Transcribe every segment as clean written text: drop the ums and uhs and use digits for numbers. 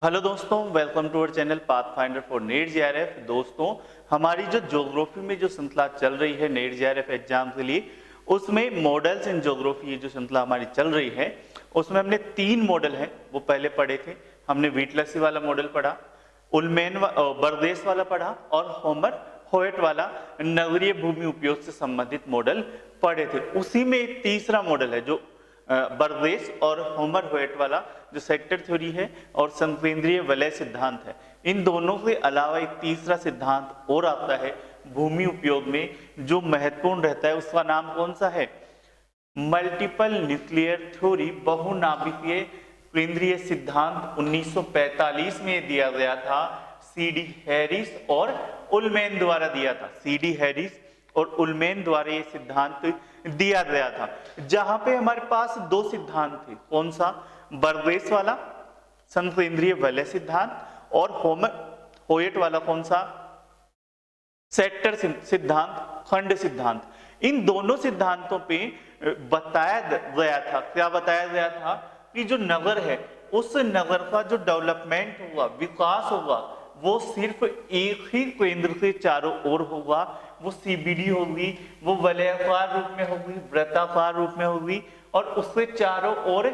Hello दोस्तों, welcome to our channel Pathfinder for NEET JRF. दोस्तों, हमारी जो ज्योग्राफी में जो श्रृंखला चल रही है नीट जेआरएफ एग्जाम के लिए, उसमें मॉडल्स इन ज्योग्राफी ये जो श्रृंखला हमारी चल रही है, उसमें हमने 3 मॉडल हैं वो पहले पढ़े थे। हमने व्हीटलसी वाला मॉडल पढ़ा, उलमैन बर्देस वाला पढ़ा और होमर होयट वाला नगरीय भूमि उपयोग से संबंधित मॉडल पढ़े थे। उसी में एक तीसरा मॉडल है जो बर्देस और होमर होयट वाला जो सेक्टर थ्योरी है और संकेंद्रीय वलय सिद्धांत है। इन दोनों के अलावा एक तीसरा सिद्धांत और आता है भूमि उपयोग में जो महत्वपूर्ण रहता है, उसका नाम कौन सा है? मल्टीपल न्यूक्लियर थ्योरी, बहुनाभिकीय केंद्रीय सिद्धांत 1945 में दिया गया था। सीडी हैरिस और उलमैन द्वारा दिया था। सीडी हैरिस और उलमैन द्वारा ये सिद्धांत दिया गया था, जहां पे हमारे पास 2 सिद्धांत थे। कौन सा? बर्देस वाला संकेंद्रीय वलय सिद्धांत और होमर होयट वाला कौन सा? सेक्टर सिद्धांत, खंड सिद्धांत। इन दोनों सिद्धांतों पे बताया गया था, क्या बताया गया था कि जो नगर है उस नगर का जो डेवलपमेंट होगा, विकास होगा, वो सिर्फ एक ही केंद्र के चारों ओर होगा। वो सीबीडी होगी, वो वलयाकार रूप में होगी, वृत्ताकार रूप में होगी और उसके चारों ओर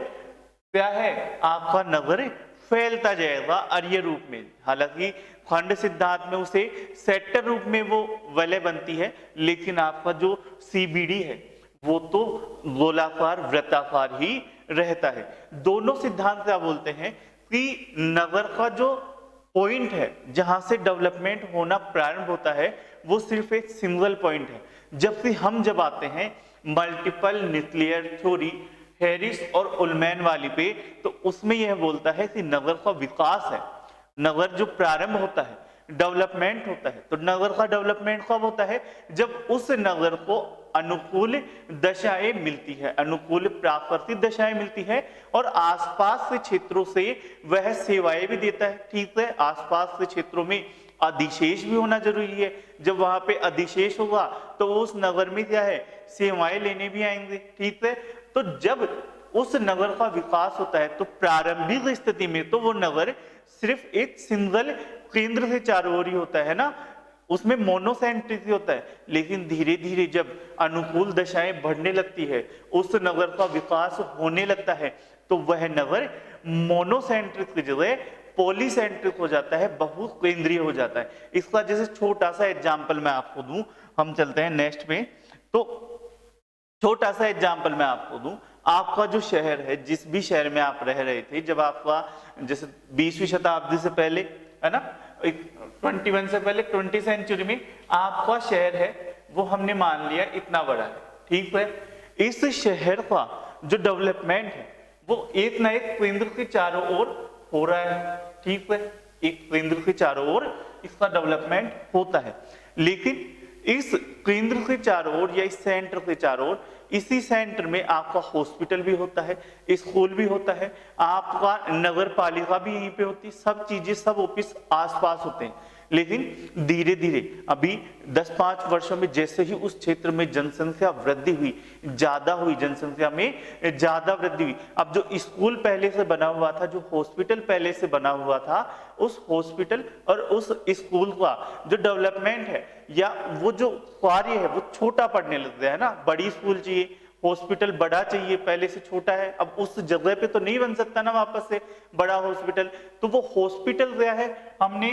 क्या है? आपका नगर फैलता जाएगा अर्य रूप में। हालांकि खंड सिद्धांत में उसे सेक्टर रूप में वो वलय बनती है, लेकिन आपका जो सीबीडी है वो तो गोलाकार वृत्ताकार ही रहता है। दोनों सिद्धांत क्या बोलते हैं कि नगर का जो पॉइंट है जहां से डेवलपमेंट होना प्रारंभ होता है वो सिर्फ एक सिंगल पॉइंट है, जबकि हम जब आते हैं मल्टीपल न्यूक्लियर थ्योरी हैरिस और उलमैन वाली पे, तो उसमें यह बोलता है कि नगर का विकास है, नगर जो प्रारंभ होता है, डेवलपमेंट होता है। तो नगर का डेवलपमेंट कब होता है? जब उस नगर को अनुकूल दशाएं मिलती है, अनुकूल प्राकृतिक दशाएं मिलती है और आसपास के क्षेत्रों से वह सेवाएं भी देता है। ठीक है, आसपास के क्षेत्रों में अधिशेष भी होना जरूरी है। जब वहां पे अधिशेष होगा तो उस नगर में क्या है? सेवाएं लेने भी आएंगे। ठीक है, तो जब उस नगर का विकास होता है तो प्रारंभिक स्थिति में तो वो नगर सिर्फ एक सिंगल केंद्र से चारों ओर ही होता है ना, उसमें मोनोसेंट्रिक होता है। लेकिन धीरे धीरे जब अनुकूल दशाएं बढ़ने लगती है, उस नगर का विकास होने लगता है, तो वह नगर मोनोसेंट्रिक की जगह पॉलीसेंट्रिक हो जाता है, बहुत केंद्रीय हो जाता है। इसका जैसे छोटा सा एग्जाम्पल मैं आपको दूं, हम चलते हैं नेक्स्ट में। तो छोटा सा एग्जाम्पल मैं आपको दूं, आपका जो शहर है, जिस भी शहर में आप रह रहे थे, जब आपका जैसे 20वीं शताब्दी से पहले है ना, 21 से पहले 20 सेंचुरी में आपका शहर है वो हमने मान लिया इतना बड़ा है। ठीक है, इस शहर का जो डेवलपमेंट है वो एक ना एक केंद्र के चारों ओर हो रहा है। ठीक है, एक केंद्र के चारों ओर इसका डेवलपमेंट होता है, लेकिन इस केंद्र के चारों ओर या इस सेंटर के चारों ओर, इसी सेंटर में आपका हॉस्पिटल भी होता है, स्कूल भी होता है, आपका नगर पालिका भी यहीं पे होती है, सब चीजें, सब ऑफिस आसपास होते हैं। लेकिन धीरे धीरे अभी 10-5 वर्षों में जैसे ही उस क्षेत्र में जनसंख्या वृद्धि हुई, ज्यादा हुई, जनसंख्या में ज्यादा वृद्धि हुई। अब जो स्कूल पहले से बना हुआ था, जो हॉस्पिटल पहले से बना हुआ था, उस हॉस्पिटल और उस स्कूल का जो डेवलपमेंट है या वो जो कार्य है वो छोटा पड़ने लग गया है ना। बड़ी स्कूल चाहिए, हॉस्पिटल बड़ा चाहिए, पहले से छोटा है, अब उस जगह पे तो नहीं बन सकता ना वापस से बड़ा हॉस्पिटल। तो वो हॉस्पिटल गया है, हमने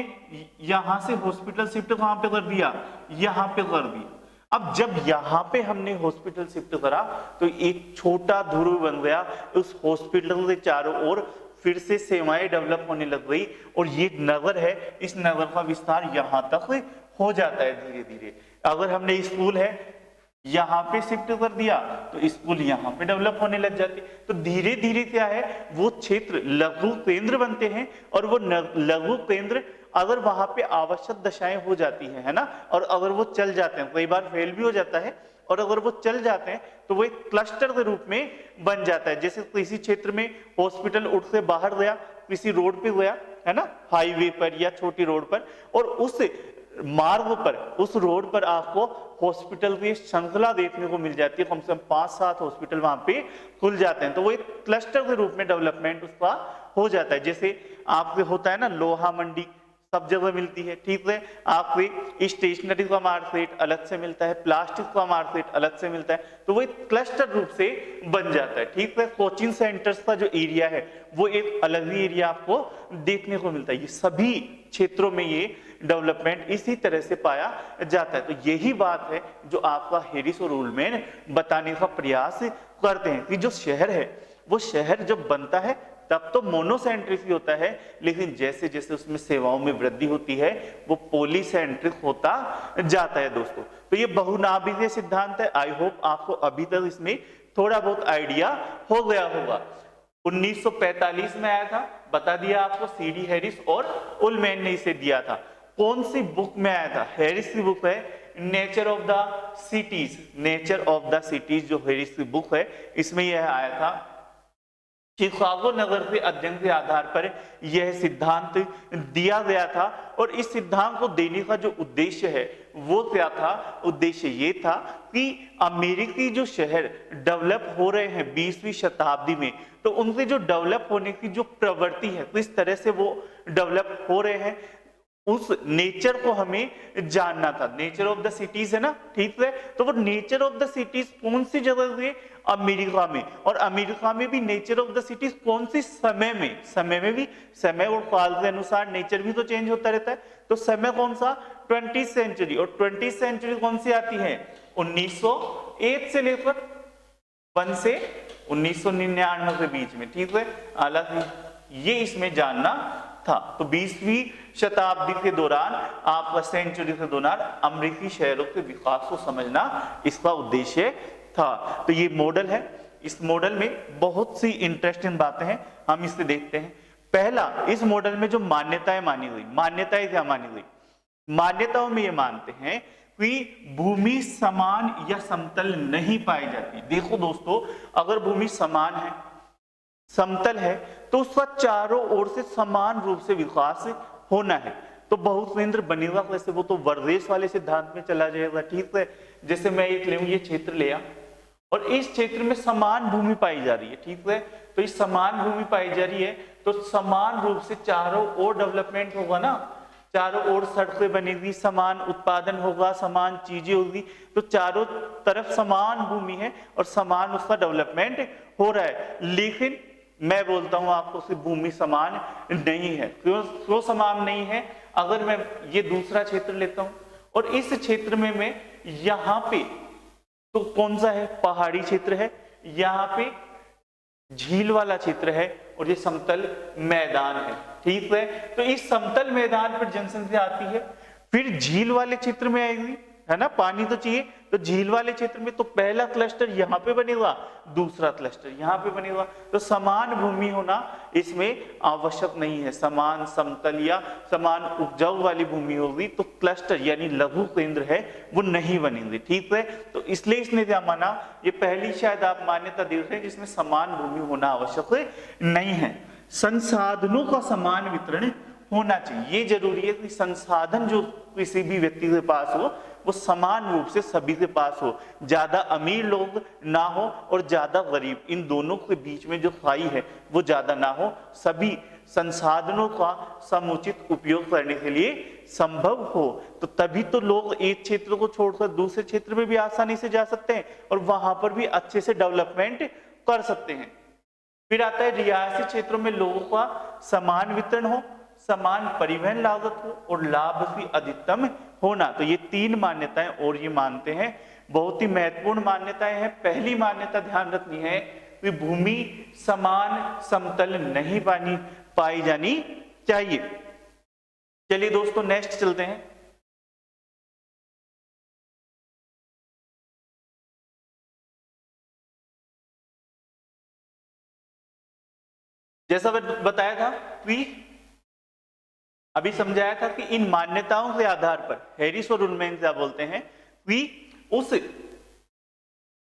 यहां से हॉस्पिटल शिफ्ट कहां पे कर दिया? यहां पे कर दिया। अब जब यहां पे हमने हॉस्पिटल शिफ्ट करा तो एक छोटा ध्रुव बन गया, उस हॉस्पिटल के चारों ओर फिर से सेवाएं डेवलप होने लग गई और ये नगर है, इस नगर का विस्तार यहां तक हो जाता है धीरे धीरे। अगर हमने स्कूल है यहां पे शिफ्ट कर दिया तो स्कूल यहां पे डेवलप होने लग जाती। तो धीरे धीरे क्या है, वो क्षेत्र लघु केंद्र बनते हैं और वो लघु केंद्र अगर वहां पे आवश्यक दशाएं हो जाती है ना, और अगर वो चल जाते हैं, कई बार फेल भी हो जाता है, और अगर वो चल जाते हैं तो वो एक क्लस्टर के रूप में बन जाता है। जैसे किसी क्षेत्र में हॉस्पिटल उठ से बाहर गया, किसी रोड पे गया है ना, हाईवे पर या छोटी रोड पर, और उस मार्ग पर, उस रोड पर आपको हॉस्पिटल की श्रृंखला देखने को मिल जाती है। कम से कम 5-7 हॉस्पिटल वहां पे खुल जाते हैं, तो वो एक क्लस्टर के रूप में डेवलपमेंट उसका हो जाता है। जैसे आपके होता है ना लोहा मंडी, सब जगह मिलती है, ठीक है। आपको स्टेशनरी का मार्केट अलग से मिलता है, प्लास्टिक का मार्केट अलग से मिलता है, तो वो एक क्लस्टर रूप से बन जाता है, ठीक है। कोचिंग सेंटर्स का जो एरिया है वो एक अलग ही एरिया आपको देखने को मिलता है। ये सभी क्षेत्रों में ये डेवलपमेंट इसी तरह से पाया जाता है। तो यही बात है जो आपका हेरिस और उलमैन बताने का प्रयास करते हैं कि जो शहर है वो शहर जब बनता है तब तो मोनोसेंट्रिक ही होता है, लेकिन जैसे जैसे उसमें सेवाओं में वृद्धि होती है वो पॉलीसेंट्रिक होता जाता है दोस्तों। तो ये बहुनाभिकीय सिद्धांत है। आई होप आपको अभी तक इसमें थोड़ा बहुत आइडिया हो गया होगा। 1945 में आया था, बता दिया आपको, सीडी हैरिस और उलमैन ने इसे दिया था। कौन सी बुक में आया था? हैरिस की बुक है nature of the cities. Nature of the cities जो हैरिस की बुक है इसमें यह आया था। शिकागो नगर के अध्ययन के आधार पर यह सिद्धांत दिया गया था, और इस सिद्धांत को देने का जो उद्देश्य है वो क्या था? उद्देश्य ये था कि अमेरिकी जो शहर डेवलप हो रहे हैं 20वीं शताब्दी में, तो उनके जो डेवलप होने की जो प्रवृत्ति है, किस तरह से वो डेवलप हो रहे हैं, उस नेचर को हमें जानना था। नेचर ऑफ द सिटीज है ना, ठीक है। तो वो नेचर ऑफ द सिटीज कौन सी जगह है? अमेरिका में। और अमेरिका में भी नेचर ऑफ द सिटीज कौन सी समय में? समय में भी, समय और काल के अनुसार नेचर भी तो चेंज होता रहता है। तो समय कौन सा? 20th century. और 20th सेंचुरी कौन सी आती है? 1901 से लेकर 1 से 1999 के बीच में, ठीक है। हालांकि ये इसमें जानना था। तो 20वीं शताब्दी के दौरान, आपका सेंचुरी के दौरान अमेरिकी शहरों के विकास को समझना इसका उद्देश्य था। तो ये मॉडल है, इस मॉडल में बहुत सी इंटरेस्टिंग बातें हैं, हम इसे देखते हैं। पहला, इस मॉडल में जो मान्यताएं मानी गई, मान्यताएं क्या मानी गई? मान्यताओं में ये मानते हैं कि भूमि समान या समतल नहीं पाई जाती। देखो दोस्तों, अगर भूमि समान है, समतल है, तो उसका चारों ओर से समान रूप से विकास होना है। तो बहुकेंद्र बनेगा कैसे? वो तो वर्देश वाले सिद्धांत में चला जाएगा, ठीक है। जैसे मैं एक ले, ये क्षेत्र लिया और इस क्षेत्र में समान भूमि पाई जा रही है, ठीक है। तो इस समान भूमि पाई जा रही है तो समान रूप से चारों ओर डेवलपमेंट होगा ना, चारों ओर सड़कें बनेगी, समान उत्पादन होगा, समान चीजें होगी, तो चारों तरफ समान भूमि है और समान उसका डेवलपमेंट हो रहा है। लेकिन मैं बोलता हूं आपको सिर्फ भूमि समान नहीं है। क्यों समान नहीं है? अगर मैं ये दूसरा क्षेत्र लेता हूं और इस क्षेत्र में मैं यहां पे, तो कौन सा है? पहाड़ी क्षेत्र है, यहां पे झील वाला क्षेत्र है और ये समतल मैदान है, ठीक है। तो इस समतल मैदान पर जनसंख्या आती है, फिर झील वाले क्षेत्र में आएगी, है ना, पानी तो चाहिए। तो झील वाले क्षेत्र में तो पहला क्लस्टर यहाँ पे बनेगा, दूसरा क्लस्टर यहाँ पे बनेगा। तो समान भूमि होना इसमें आवश्यक नहीं है। समान समतल या समान उपजाऊ वाली भूमि होगी तो क्लस्टर यानी लघु केंद्र है वो नहीं बनेंगे, ठीक है। तो इसलिए इसने क्या माना? ये पहली शायद आप मान्यता दे रहे हैं जिसमें समान भूमि होना आवश्यक नहीं है। संसाधनों का समान वितरण होना चाहिए। ये जरूरी है कि संसाधन जो किसी भी व्यक्ति के पास हो वो समान रूप से सभी के पास हो, ज्यादा अमीर लोग ना हो और ज्यादा गरीब, इन दोनों के बीच में जो खाई है वो ज्यादा ना हो, सभी संसाधनों का समुचित उपयोग करने के लिए संभव हो। तो तभी तो लोग एक क्षेत्र को छोड़कर दूसरे क्षेत्र में भी आसानी से जा सकते हैं और वहां पर भी अच्छे से डेवलपमेंट कर सकते हैं। फिर आता है रियायती क्षेत्रों में लोगों का समान वितरण हो, समान परिवहन लागत हो और लाभ भी अधिकतम होना। तो ये 3 मान्यताएं और ये मानते हैं, बहुत ही महत्वपूर्ण मान्यताएं हैं। पहली मान्यता ध्यान रखनी है कि भूमि समान समतल नहीं पाई जानी चाहिए। चलिए दोस्तों नेक्स्ट चलते हैं। जैसा बताया था कि अभी समझाया था कि इन मान्यताओं के आधार पर हैरिस और उलमैन क्या बोलते हैं कि उस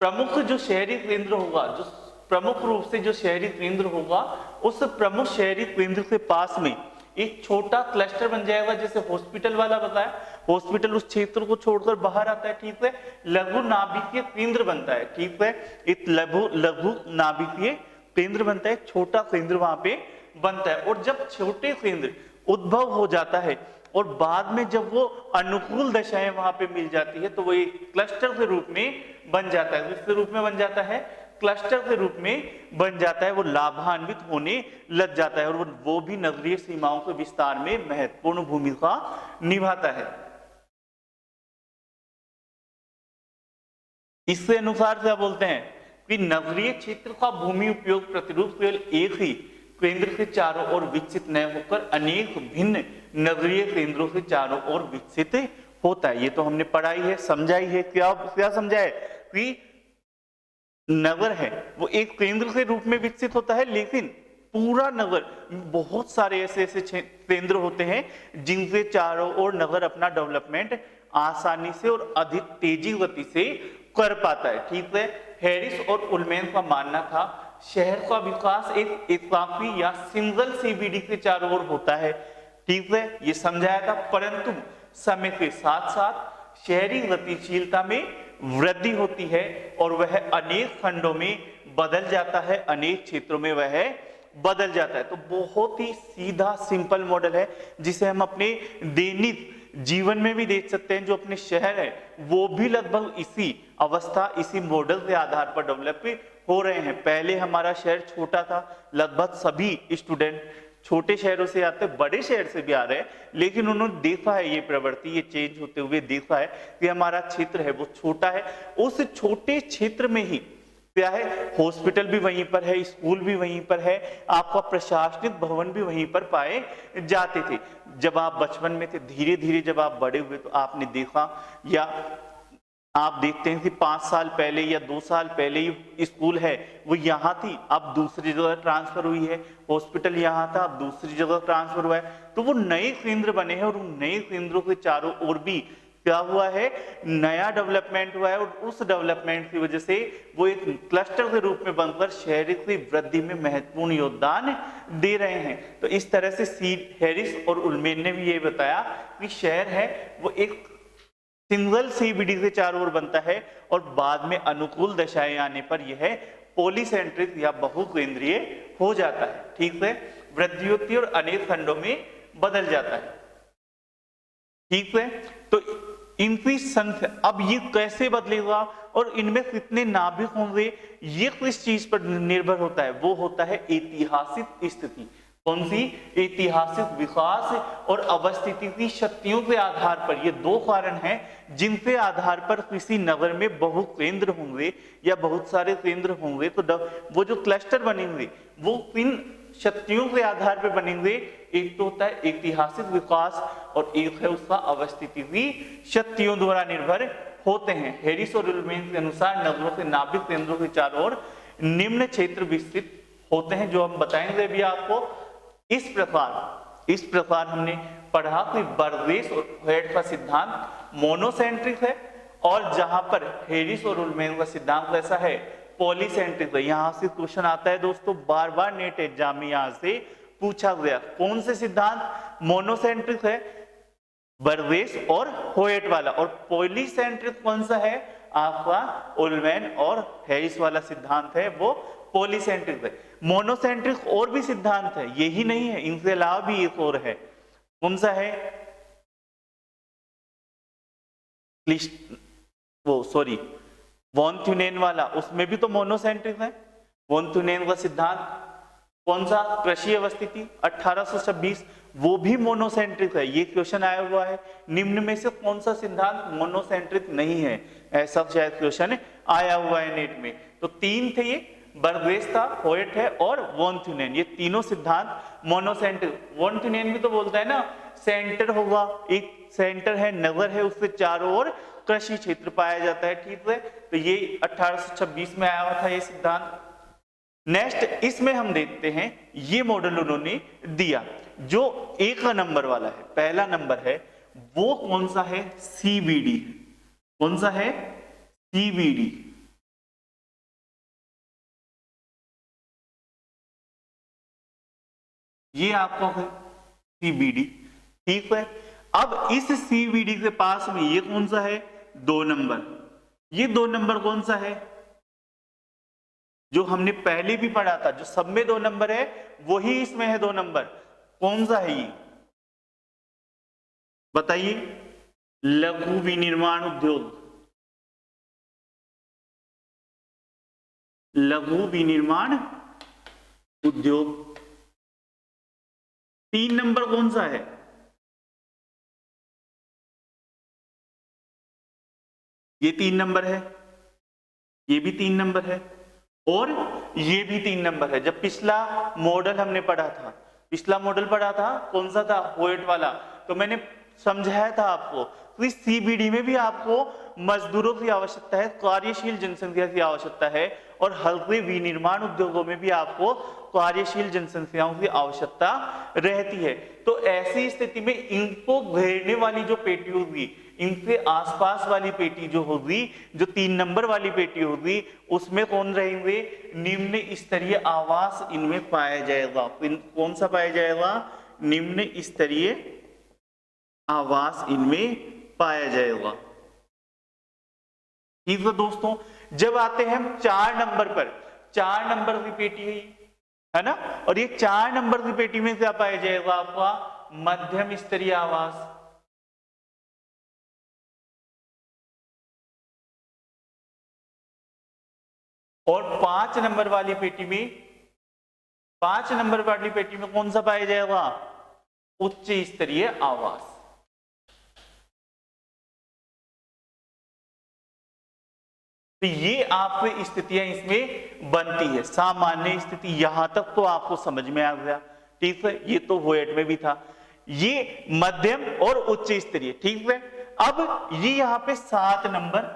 प्रमुख जो शहरी केंद्र होगा, जो प्रमुख रूप से जो शहरी केंद्र होगा, उस प्रमुख शहरी केंद्र के पास में एक छोटा क्लस्टर बन जाएगा। जैसे हॉस्पिटल वाला बताया, हॉस्पिटल उस क्षेत्र को छोड़कर बाहर आता है, ठीक है, लघु नाभिकीय केंद्र बनता है, ठीक है, एक लघु नाभिकीय केंद्र बनता है, छोटा केंद्र वहां पे बनता है। और जब छोटे केंद्र उद्भव हो जाता है और बाद में जब वो अनुकूल दशाएं वहां पे मिल जाती है तो वो एक क्लस्टर के रूप में बन जाता है। किसके रूप में बन जाता है? क्लस्टर के रूप में बन जाता है, वो लाभान्वित होने लग जाता है और वो भी नगरीय सीमाओं के विस्तार में महत्वपूर्ण भूमिका निभाता है। इसके अनुसार क्या बोलते हैं कि नगरीय क्षेत्र का भूमि उपयोग प्रतिरूप केवल एक ही केंद्र के चारों ओर विकसित न होकर अनेक भिन्न नगरीय केंद्रों के चारों ओर विकसित होता है। ये तो हमने पढ़ाई है, समझाई है। क्या क्या समझा है कि नगर है वो एक केंद्र के रूप में विकसित होता है, लेकिन पूरा नगर बहुत सारे ऐसे ऐसे केंद्र होते हैं जिनके चारों ओर नगर अपना डेवलपमेंट आसानी से और अधिक तेजी गति से कर पाता है, ठीक है। हैरिस और उल्मैन का मानना था शहर का विकास एक एकाकी या सिंगल सीबीडी के चारों ओर होता है, ठीक है, ये समझाया था। परंतु समय के साथ साथ शहरी गतिशीलता में वृद्धि होती है और वह अनेक खंडों में बदल जाता है, अनेक क्षेत्रों में वह बदल जाता है। तो बहुत ही सीधा सिंपल मॉडल है जिसे हम अपने दैनिक जीवन में भी देख सकते हैं। जो अपने शहर है वो भी लगभग इसी अवस्था, इसी मॉडल के आधार पर डेवलप हो रहे हैं। पहले हमारा शहर छोटा था, लगभग सभी स्टूडेंट छोटे शहरों से आते, बड़े शहर से भी आ रहे हैं, लेकिन उन्होंने देखा है ये प्रवृत्ति, ये चेंज होते हुए देखा है कि हमारा क्षेत्र है वो छोटा है। उस छोटे क्षेत्र में ही क्या है, हॉस्पिटल भी वहीं पर है, स्कूल भी वहीं पर है, आपका प्रशासनिक भवन भी वहीं पर पाए जाते थे। जब आप बचपन में थे, धीरे धीरे जब आप बड़े हुए तो आपने देखा या आप देखते हैं कि 5 साल पहले या 2 साल पहले ही स्कूल है वो यहाँ थी, अब दूसरी जगह ट्रांसफर हुई है, हॉस्पिटल यहाँ था अब दूसरी जगह ट्रांसफर हुआ है। तो वो नए केंद्र बने हैं और उन नए केंद्रों के चारों ओर भी क्या हुआ है, नया डेवलपमेंट हुआ है और उस डेवलपमेंट की वजह से वो एक क्लस्टर के रूप में बनकर शहर की वृद्धि में महत्वपूर्ण योगदान दे रहे हैं। तो इस तरह से हैरिस और उल्मैन ने भी ये बताया कि शहर है वो एक सिंगल सीबीडी के चारों ओर बनता है और बाद में अनुकूल दशाएं आने पर यह पॉलीसेंट्रिक या बहुकेंद्रीय हो जाता है, ठीक है, वृद्धि होती है और अनेक खंडों में बदल जाता है, ठीक है। तो इनकी संख्या अब ये कैसे बदलेगा और इनमें कितने नाभिक होंगे ये किस चीज पर निर्भर होता है, वो होता है ऐतिहासिक स्थिति। कौन सी? ऐतिहासिक विकास और अवस्थिति की शक्तियों के आधार पर। ये दो कारण हैं जिनके आधार पर किसी नगर में बहु केंद्र होंगे या बहुत सारे केंद्र होंगे, तो वो जो क्लस्टर बनेंगे वो किन शक्तियों के आधार पर बनेंगे। एक तो होता है ऐतिहासिक विकास और एक है उसका अवस्थिति की शक्तियों द्वारा निर्भर होते हैं। हैरिस और उल्मैन के अनुसार नगरों के नाभिक केंद्रों के चारों ओर निम्न क्षेत्र विकसित होते हैं, जो हम बताएंगे भी आपको। इस प्रकार हमने पढ़ा कि बर्गेस और हेड का सिद्धांत मोनोसेंट्रिक है और जहां पर हैरिस और उल्मैन का सिद्धांत कैसा है, पॉलीसेंट्रिक है। यहां से क्वेश्चन आता है दोस्तों, बार बार नेट एग्जाम में यहां से पूछा गया कौन से सिद्धांत मोनोसेंट्रिक है, बर्गेस और होयट वाला, और पॉलीसेंट्रिक कौन सा है आपका उल्मैन और हैरिस वाला सिद्धांत है वो पॉलीसेंट्रिक है। मोनोसेंट्रिक और भी सिद्धांत है, यही नहीं है, इनके अलावा भी एक और है। कौन सा है? वॉन थ्यूनेन वाला, उसमें भी तो मोनोसेंट्रिक है। वॉन थ्यूनेन का सिद्धांत कौन सा? कृषि अवस्थिति 1826, वो भी मोनोसेंट्रिक है। ये क्वेश्चन आया हुआ है, निम्न में से कौन सा सिद्धांत मोनोसेंट्रिक नहीं है, ऐसा शायद क्वेश्चन आया हुआ है नेट में। तो 3 थे ये, बर्गेस था, होयट है और वॉन थ्यूनेन, ये तीनों सिद्धांत मोनोसेंट्रिक। वॉन थ्यूनेन भी तो बोलता है ना सेंटर होगा, एक सेंटर है, नगर है, उसके चारों ओर कृषि क्षेत्र पाया जाता है, ठीक है। तो ये 1826 में आया हुआ था ये सिद्धांत। नेक्स्ट इसमें हम देखते हैं ये मॉडल उन्होंने दिया जो 1 नंबर वाला है, पहला नंबर है वो कौन सा है? सीबीडी। कौन सा है? सीबीडी। ये आपका है सीबीडी, ठीक है। अब इस CBD के पास में ये कौन सा है, 2 नंबर। ये 2 नंबर कौन सा है, जो हमने पहले भी पढ़ा था, जो सब में 2 नंबर है वही इसमें है 2 नंबर। कौन सा है ये बताइए, लघु विनिर्माण उद्योग। लघु विनिर्माण उद्योग 3 नंबर कौन सा है, ये 3 नंबर है, ये भी 3 नंबर है, और ये भी 3 नंबर है। जब पिछला मॉडल हमने पढ़ा था, पिछला मॉडल पढ़ा था कौन सा था, होएट वाला, तो मैंने समझाया था आपको तो इस CBD में भी आपको मजदूरों की आवश्यकता है, कार्यशील जनसंख्या की आवश्यकता है, और हल्के विनिर्माण उद्योगों में भी आपको कार्यशील जनसंख्याओं की आवश्यकता रहती है। तो ऐसी स्थिति में इनको घेरने वाली जो पेटी होगी, इनके आसपास वाली पेटी जो होगी, जो 3 नंबर वाली पेटी होगी, उसमें कौन रहेंगे, निम्न स्तरीय आवास इनमें पाया जाएगा। कौन सा पाया जाएगा, निम्न स्तरीय आवास इनमें पाया जाएगा। ठीक है दोस्तों, जब आते हैं हम 4 नंबर पर, 4 नंबर की पेटी है ना, और ये 4 नंबर की पेटी में क्या पाया जाएगा, आपका मध्यम स्तरीय आवास। और 5 नंबर वाली पेटी में, 5 नंबर वाली पेटी में कौन सा पाया जाएगा, उच्च स्तरीय आवास। तो ये आपकी स्थितियां इसमें बनती है। सामान्य स्थिति यहां तक तो आपको समझ में आ गया, ठीक है, ये तो वोएट में भी था। ये मध्यम और उच्च स्तरीय, ठीक है। अब ये यहां पे 7 नंबर,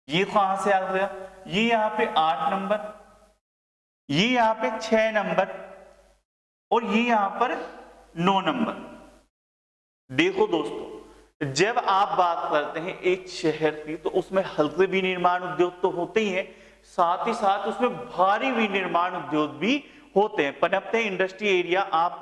ये कहां से आ गया, ये यहां पे 8 नंबर, ये यहां पे 6 नंबर, और ये यहां पर 9 नंबर। देखो दोस्तों, जब आप बात करते हैं एक शहर की, तो उसमें हल्के विनिर्माण उद्योग तो होते ही हैं, साथ ही साथ उसमें भारी विनिर्माण उद्योग भी होते हैं, पनपते हैं। इंडस्ट्री एरिया, आप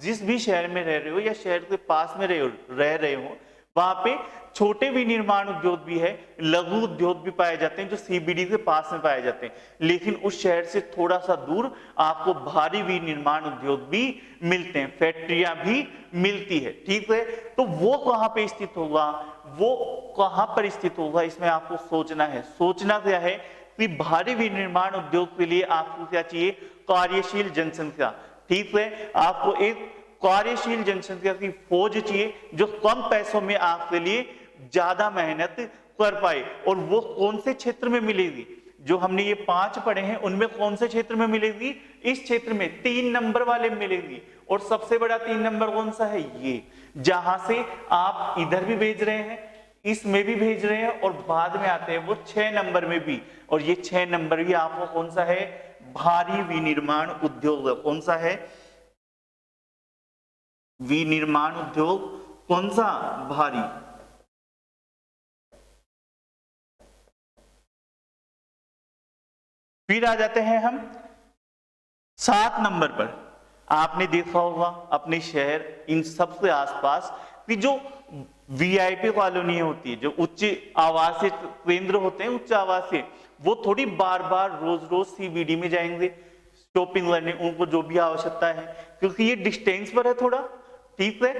जिस भी शहर में रह रहे हो या शहर के पास में रह रहे हो, वहां पे छोटे विनिर्माण उद्योग भी है, लघु उद्योग भी पाए जाते हैं, जो CBD के पास में पाए जाते हैं। लेकिन उस शहर से थोड़ा सा दूर आपको भारी विनिर्माण उद्योग भी मिलते हैं, फैक्ट्रियां भी मिलती है, ठीक है। तो वो कहां पे स्थित होगा, वो कहां पर स्थित होगा, इसमें आपको सोचना है। सोचना क्या है कि भारी विनिर्माण उद्योग के लिए आपको क्या चाहिए, कार्यशील जनसंख्या, ठीक है। आपको एक कार्यशील जनसंख्या की फौज चाहिए, जो कम पैसों में आपके लिए ज्यादा मेहनत कर पाए। और वो कौन से क्षेत्र में मिलेगी, जो हमने ये 5 पढ़े हैं उनमें कौन से क्षेत्र में मिलेगी, इस क्षेत्र में 3 नंबर वाले मिलेंगी। और सबसे बड़ा 3 नंबर कौन सा है, ये, जहां से आप इधर भी भेज रहे हैं, इसमें भी भेज रहे हैं, और बाद में आते हैं वो 6 नंबर में भी। और ये 6 नंबर भी आपको कौन सा है, भारी विनिर्माण उद्योग। कौन सा है, विनिर्माण उद्योग, कौन सा, भारी। फिर आ जाते हैं हम 7 नंबर पर। आपने देखा होगा अपने शहर, इन सबसे आसपास की जो VIP कॉलोनी होती है, जो उच्च आवासीय केंद्र होते हैं, उच्च आवासीय, वो थोड़ी बार बार रोज रोज CBD में जाएंगे शॉपिंग करने, उनको जो भी आवश्यकता है, क्योंकि ये डिस्टेंस पर है थोड़ा, ठीक है।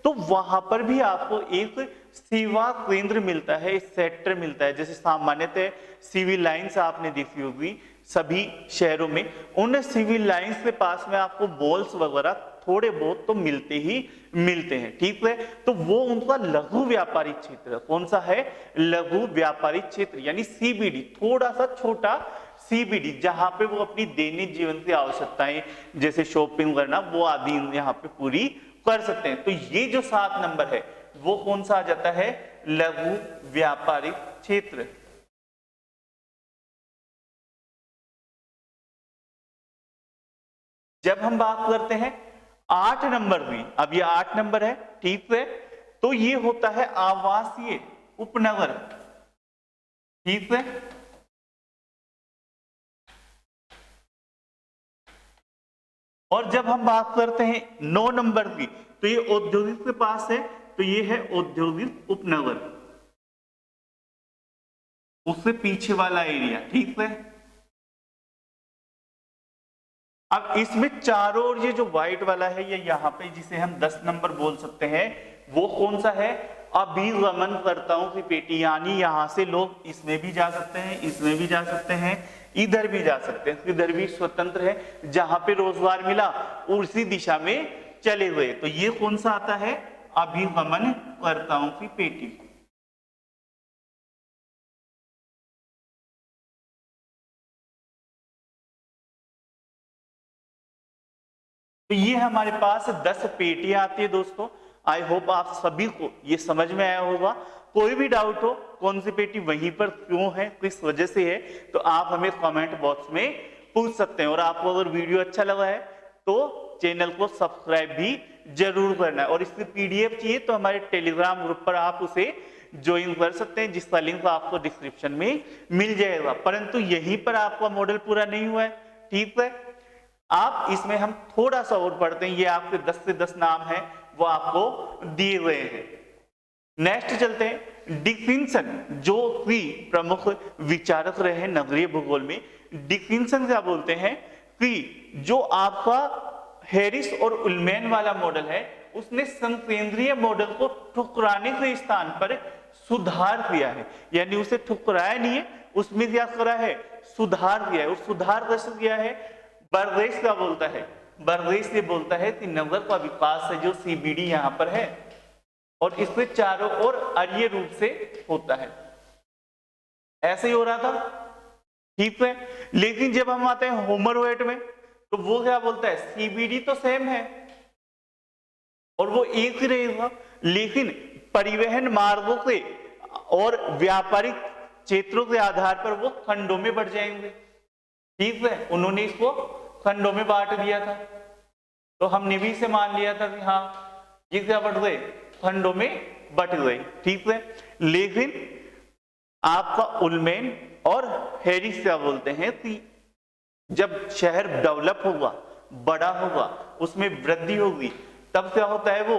तो वहां पर भी आपको एक सेवा केंद्र मिलता है, एक सेक्टर मिलता है। जैसे सामान्यतः सिविल लाइंस आपने देखी होगी सभी शहरों में, उन सिविल लाइंस के पास में आपको मॉल्स वगैरह थोड़े बहुत तो मिलते ही मिलते हैं, ठीक है। तो वो उनका लघु व्यापारिक क्षेत्र है। कौन सा है, लघु व्यापारिक क्षेत्र, यानी CBD, थोड़ा सा छोटा CBD, जहां पे वो अपनी दैनिक जीवन की आवश्यकताएं जैसे शॉपिंग करना, वो आदि यहाँ पे पूरी कर सकते हैं। तो ये जो 7 नंबर है वो कौन सा आ जाता है, लघु व्यापारिक क्षेत्र। जब हम बात करते हैं 8 नंबर की, अब ये 8 नंबर है, ठीक है, तो ये होता है आवासीय उपनगर, ठीक है। और जब हम बात करते हैं 9 नंबर की, तो ये औद्योगिक के पास है, तो ये है औद्योगिक उपनगर, उससे पीछे वाला एरिया, ठीक है। अब इसमें चारों ओर ये जो व्हाइट वाला है, ये यहाँ पे जिसे हम 10 नंबर बोल सकते हैं, वो कौन सा है? अभिगमनकर्ताओं की पेटी, यानी यहां से लोग इसमें भी जा सकते हैं, इसमें भी जा सकते हैं, इधर भी जा सकते हैं, इधर भी स्वतंत्र है, जहां पे रोजगार मिला उसी दिशा में चले हुए। तो ये कौन सा आता है? अभिगमनकर्ताओं की पेटी। तो ये हमारे पास 10 पेटियां आती है दोस्तों। आई होप आप सभी को ये समझ में आया होगा। कोई भी डाउट हो कौन सी पेटी वहीं पर क्यों है, किस वजह से है, तो आप हमें कमेंट बॉक्स में पूछ सकते हैं। और आपको अगर वीडियो अच्छा लगा है तो चैनल को सब्सक्राइब भी जरूर करना है। और इसकी पीडीएफ चाहिए तो हमारे टेलीग्राम ग्रुप पर आप उसे ज्वाइन कर सकते हैं, जिसका लिंक आपको डिस्क्रिप्शन में मिल जाएगा। परंतु यहीं पर आपका मॉडल पूरा नहीं हुआ है, ठीक है। आप इसमें हम थोड़ा सा और पढ़ते हैं, ये आपके 10 से 10 नाम है वो आपको दिए हुए हैं। नेक्स्ट चलते हैं। डिकिंसन, जो कि प्रमुख विचारक रहे हैं नगरीय भूगोल में, डिकिंसन क्या बोलते हैं कि जो आपका हैरिस और उल्मैन वाला मॉडल है, उसने संकेंद्रीय मॉडल को ठुकराने के स्थान पर सुधार किया है। यानी उसे ठुकराया नहीं है, उसमें क्या करा है? सुधार किया है। और सुधार कैसे किया है? बर्देश क्या बोलता है? बर्देश ये बोलता है कि नगर का विकास है जो सीबीडी यहां पर है और इसके चारों ओर अरीय रूप से होता है। ऐसे ही हो रहा था, ठीक है। लेकिन जब हम आते हैं होमरवेट में, तो वो क्या बोलता है? सीबीडी तो सेम है और वो एक ही रहेगा, लेकिन परिवहन मार्गों के और व्यापारिक क्षेत्रों के आधार पर वो खंडों में बढ़ जाएंगे, ठीक है। उन्होंने इसको खंडों में बांट दिया था, तो हमने भी इसे मान लिया था कि हाँ ये क्या बढ़ गए? खंडों में बट गए, ठीक है। लेकिन आपका उल्मैन और हैरिस क्या बोलते हैं कि जब शहर डेवलप होगा, बड़ा होगा, उसमें वृद्धि होगी, तब क्या होता है?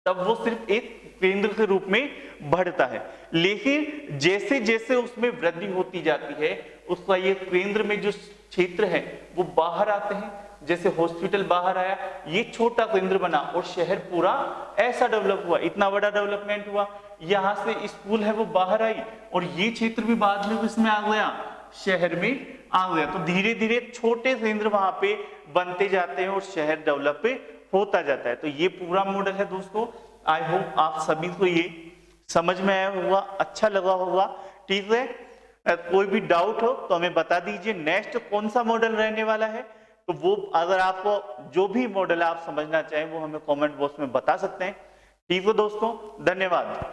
तब वो सिर्फ एक केंद्र के रूप में बढ़ता है। लेकिन जैसे जैसे उसमें वृद्धि होती जाती है, उसका ये केंद्र में जो क्षेत्र है वो बाहर आते हैं। जैसे हॉस्पिटल बाहर आया, ये छोटा केंद्र बना और शहर पूरा ऐसा डेवलप हुआ, इतना बड़ा डेवलपमेंट हुआ। यहाँ से स्कूल है वो बाहर आई और ये क्षेत्र भी बाद में इसमें आ गया, शहर में आ गया। तो धीरे धीरे छोटे केंद्र वहां पे बनते जाते हैं और शहर डेवलप होता जाता है। तो ये पूरा मॉडल है दोस्तों। आई होप आप सभी को ये समझ में आया होगा, अच्छा लगा होगा, ठीक है। कोई भी डाउट हो तो हमें बता दीजिए। नेक्स्ट कौन सा मॉडल रहने वाला है, तो वो अगर आपको जो भी मॉडल आप समझना चाहें वो हमें कमेंट बॉक्स में बता सकते हैं, ठीक है दोस्तों। धन्यवाद।